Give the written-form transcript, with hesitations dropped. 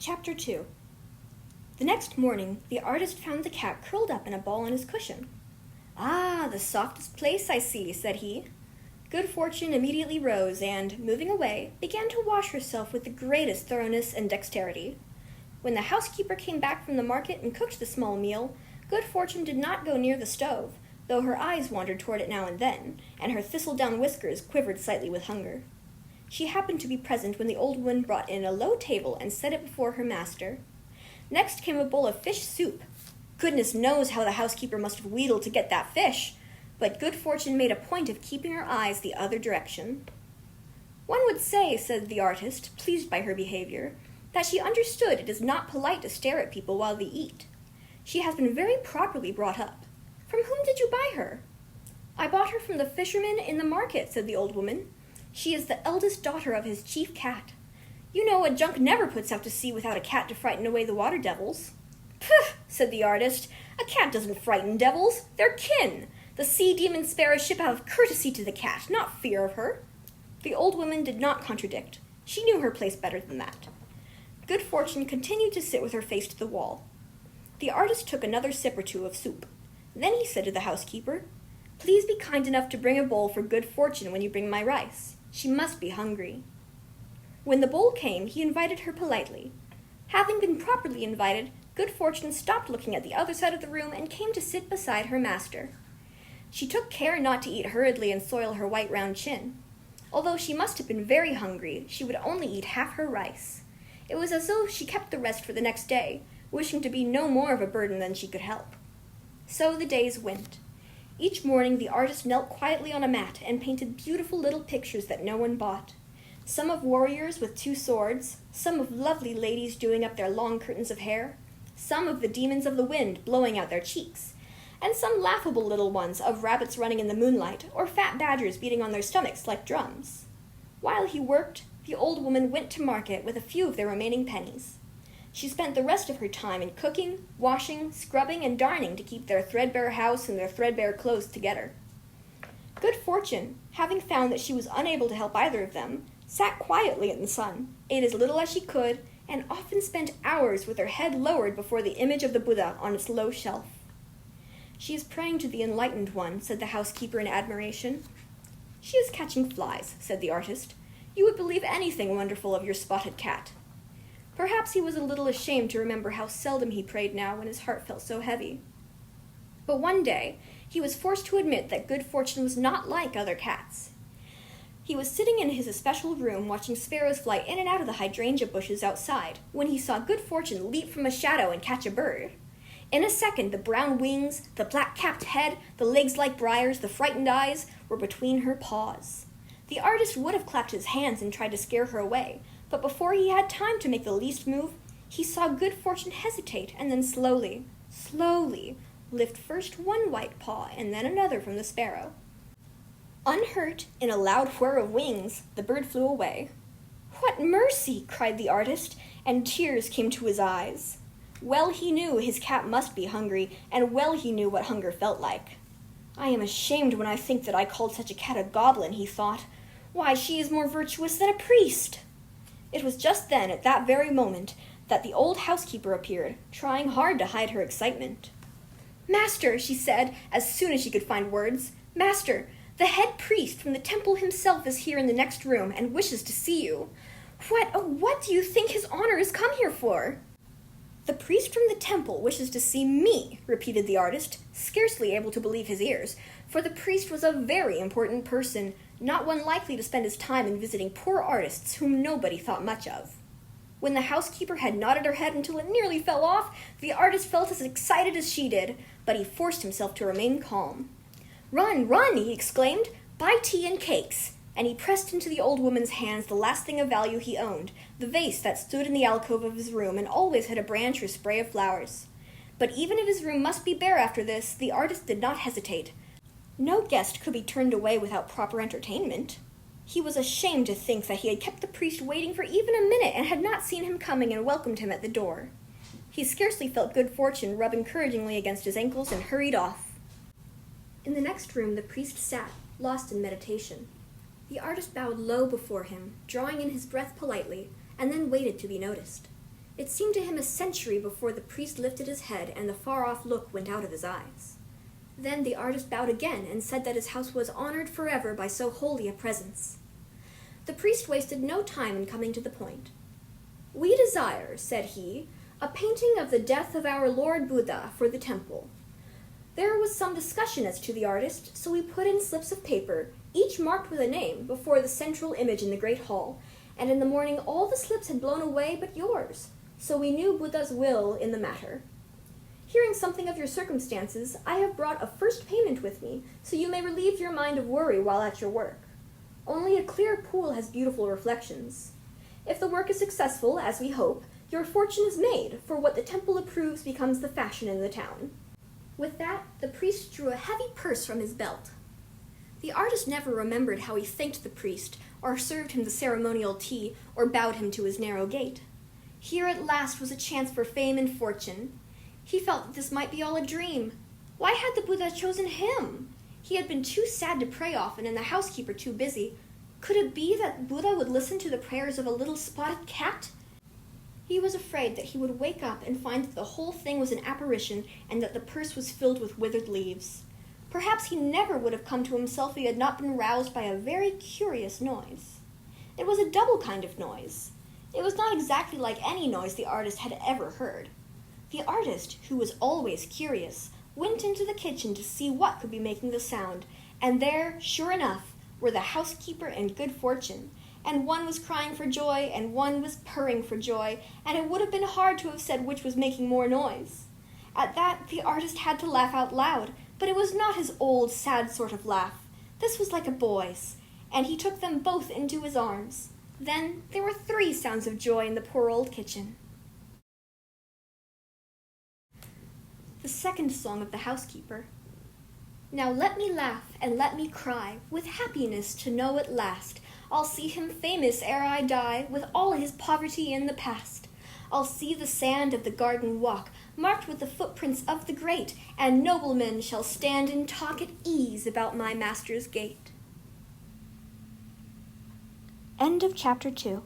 Chapter 2. The next morning, the artist found the cat curled up in a ball on his cushion. "Ah, the softest place, I see," said he. Good Fortune immediately rose and, moving away, began to wash herself with the greatest thoroughness and dexterity. When the housekeeper came back from the market and cooked the small meal, Good Fortune did not go near the stove, though her eyes wandered toward it now and then, and her thistledown whiskers quivered slightly with hunger. She happened to be present when the old woman brought in a low table and set it before her master. Next came a bowl of fish soup. Goodness knows how the housekeeper must have wheedled to get that fish, but Good Fortune made a point of keeping her eyes the other direction. "One would say," said the artist, pleased by her behavior, "that she understood it is not polite to stare at people while they eat. She has been very properly brought up. From whom did you buy her?" "I bought her from the fisherman in the market," said the old woman. "She is the eldest daughter of his chief cat. You know, a junk never puts out to sea without a cat to frighten away the water devils." "Pooh," said the artist, "a cat doesn't frighten devils. They're kin. The sea demon spare a ship out of courtesy to the cat, not fear of her." The old woman did not contradict. She knew her place better than that. Good Fortune continued to sit with her face to the wall. The artist took another sip or two of soup. Then he said to the housekeeper, "Please be kind enough to bring a bowl for Good Fortune when you bring my rice. She must be hungry." When the bowl came, he invited her politely. Having been properly invited, Good Fortune stopped looking at the other side of the room and came to sit beside her master. She took care not to eat hurriedly and soil her white round chin. Although she must have been very hungry, she would only eat half her rice. It was as though she kept the rest for the next day, wishing to be no more of a burden than she could help. So the days went. Each morning the artist knelt quietly on a mat and painted beautiful little pictures that no one bought. Some of warriors with 2 swords, some of lovely ladies doing up their long curtains of hair, some of the demons of the wind blowing out their cheeks, and some laughable little ones of rabbits running in the moonlight or fat badgers beating on their stomachs like drums. While he worked, the old woman went to market with a few of their remaining pennies. She spent the rest of her time in cooking, washing, scrubbing, and darning to keep their threadbare house and their threadbare clothes together. Good Fortune, having found that she was unable to help either of them, sat quietly in the sun, ate as little as she could, and often spent hours with her head lowered before the image of the Buddha on its low shelf. "She is praying to the Enlightened One," said the housekeeper in admiration. "She is catching flies," said the artist. "You would believe anything wonderful of your spotted cat." Perhaps he was a little ashamed to remember how seldom he prayed now when his heart felt so heavy. But one day, he was forced to admit that Good Fortune was not like other cats. He was sitting in his especial room watching sparrows fly in and out of the hydrangea bushes outside, when he saw Good Fortune leap from a shadow and catch a bird. In a second, the brown wings, the black-capped head, the legs like briars, the frightened eyes, were between her paws. The artist would have clapped his hands and tried to scare her away, but before he had time to make the least move, he saw Good Fortune hesitate and then slowly lift first one white paw and then another from the sparrow. Unhurt, in a loud whir of wings, the bird flew away. "What mercy!" cried the artist, and tears came to his eyes. Well he knew his cat must be hungry, and well he knew what hunger felt like. "I am ashamed when I think that I called such a cat a goblin," he thought. "Why, she is more virtuous than a priest." It was just then, at that very moment, that the old housekeeper appeared, trying hard to hide her excitement. "Master," she said, as soon as she could find words, "Master, the head priest from the temple himself is here in the next room and wishes to see you. What do you think his honor has come here for?" "The priest from the temple wishes to see me," repeated the artist, scarcely able to believe his ears, for the priest was a very important person, not one likely to spend his time in visiting poor artists whom nobody thought much of. When the housekeeper had nodded her head until it nearly fell off, the artist felt as excited as she did, but he forced himself to remain calm. "Run, run!" he exclaimed. "Buy tea and cakes!" And he pressed into the old woman's hands the last thing of value he owned, the vase that stood in the alcove of his room and always had a branch or spray of flowers. But even if his room must be bare after this, the artist did not hesitate. No guest could be turned away without proper entertainment. He was ashamed to think that he had kept the priest waiting for even a minute and had not seen him coming and welcomed him at the door. He scarcely felt Good Fortune rub encouragingly against his ankles and hurried off. In the next room the priest sat, lost in meditation. The artist bowed low before him, drawing in his breath politely, and then waited to be noticed. It seemed to him a century before the priest lifted his head and the far-off look went out of his eyes. Then the artist bowed again and said that his house was honored forever by so holy a presence. The priest wasted no time in coming to the point. "We desire," said he, "a painting of the death of our Lord Buddha for the temple." There was some discussion as to the artist, so we put in slips of paper, each marked with a name, before the central image in the great hall, and in the morning all the slips had blown away but yours, so we knew Buddha's will in the matter. Hearing something of your circumstances, I have brought a first payment with me, so you may relieve your mind of worry while at your work. Only a clear pool has beautiful reflections. If the work is successful, as we hope, your fortune is made, for what the temple approves becomes the fashion in the town." With that, the priest drew a heavy purse from his belt. The artist never remembered how he thanked the priest, or served him the ceremonial tea, or bowed him to his narrow gate. Here at last was a chance for fame and fortune. He felt that this might be all a dream. Why had the Buddha chosen him? He had been too sad to pray often, and the housekeeper too busy. Could it be that Buddha would listen to the prayers of a little spotted cat? He was afraid that he would wake up and find that the whole thing was an apparition and that the purse was filled with withered leaves. Perhaps he never would have come to himself if he had not been roused by a very curious noise. It was a double kind of noise. It was not exactly like any noise the artist had ever heard. The artist, who was always curious, went into the kitchen to see what could be making the sound, and there, sure enough, were the housekeeper and good fortune, and one was crying for joy, and one was purring for joy, and it would have been hard to have said which was making more noise. At that, the artist had to laugh out loud, but it was not his old, sad sort of laugh. This was like a boy's, and he took them both into his arms. Then there were 3 sounds of joy in the poor old kitchen. The second song of the housekeeper. "Now let me laugh and let me cry, with happiness to know at last I'll see him famous ere I die, with all his poverty in the past. I'll see the sand of the garden walk, marked with the footprints of the great, and noblemen shall stand and talk at ease about my master's gate." End of chapter 2.